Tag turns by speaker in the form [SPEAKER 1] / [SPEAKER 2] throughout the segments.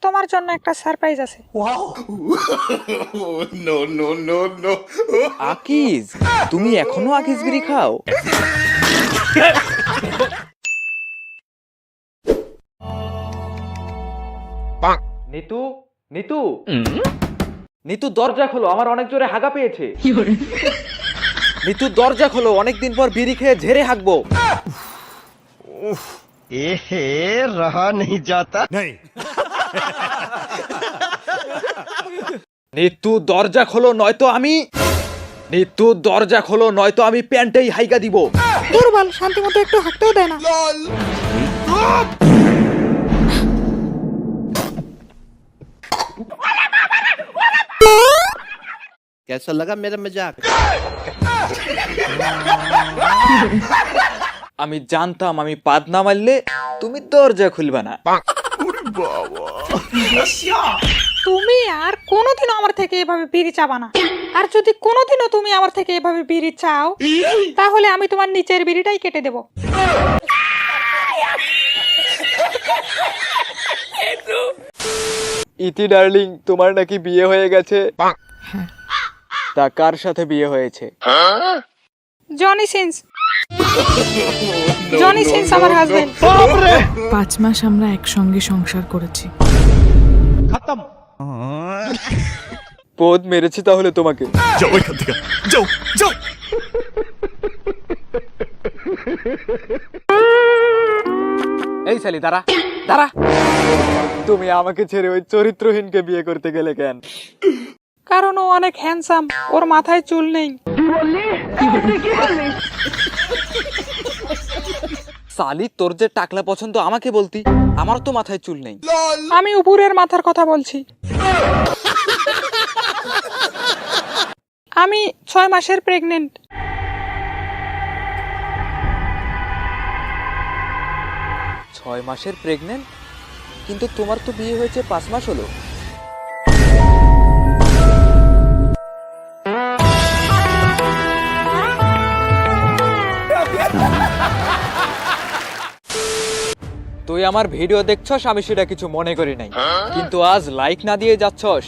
[SPEAKER 1] তোমার জন্য একটা সারপ্রাইজ আছে।
[SPEAKER 2] No no no no
[SPEAKER 3] Akij, তুমি এখনো আকিজ বিড়ি খাও? নিতু, নিতু, নিতু দরজা খোলো, আমার অনেক জোরে হাগা পেয়েছে। নিতু দরজা খোলো, অনেকদিন পর বিড়ি খেয়ে ঝেড়ে হাগবো।
[SPEAKER 4] এহে রহা नहीं जाता
[SPEAKER 3] নিতু দরজা খোলো নয়তো আমি, নিতু দরজা খোলো নয়তো আমি প্যান্টেই হাইগা দিব।
[SPEAKER 1] দুর্বল, শান্তি মতো একটু হাঁটতেও দেয় না।
[SPEAKER 4] कैसा लगा मेरा मजाक
[SPEAKER 3] আমি জানতাম আমি পাদ না মারলে তুমি দরজা খুলবা না।
[SPEAKER 1] তুমি আর কোনোদিনও আমার থেকে এভাবে বিড়ি চাবা না। আর যদি কোনোদিনও তুমি আমার থেকে এভাবে বিড়ি চাও, তাহলে আমি তোমার নিচের বিড়িটাই কেটে দেব।
[SPEAKER 3] ইতি ডার্লিং, তোমার নাকি বিয়ে হয়ে গেছে? তা কার সাথে বিয়ে হয়েছে?
[SPEAKER 1] জনি সিন্স, জনি সিন্স আমার হাজবেন্ড।
[SPEAKER 5] 5 মাস আমরা একসঙ্গে সংসার করেছি।
[SPEAKER 3] পোদ মেরেছি তাহলে তোমাকে।
[SPEAKER 2] যাও এখান থেকে যাও যাও
[SPEAKER 3] এই শালি দাঁড়া, দাঁড়া। তুমি আমাকে ছেড়ে ওই চরিত্রহীনকে বিয়ে করতে গেলে কেন?
[SPEAKER 1] কারণ ও অনেক হ্যান্ডসাম, ওর মাথায় চুল নেই।
[SPEAKER 3] সালি, তোর যে টাকলা পছন্দ আমাকে বলতি, আমার তো মাথায় চুল নেই।
[SPEAKER 1] আমি উপরের মাথার কথা বলছি। আমি 6 মাসের প্রেগনেন্ট।
[SPEAKER 3] ছয় মাসের প্রেগনেন্ট? কিন্তু তোমার তো বিয়ে হয়েছে 5 মাস হলো। তুই আমার ভিডিও দেখছস, আমি সেটা কিছু মনে করি নাই, কিন্তু আজ লাইক না দিয়ে যাচ্ছস,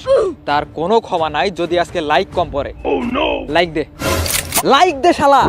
[SPEAKER 3] তার কোনো ক্ষমা নাই যদি আজকে লাইক কম পড়ে। লাইক দে, লাইক দে শালা।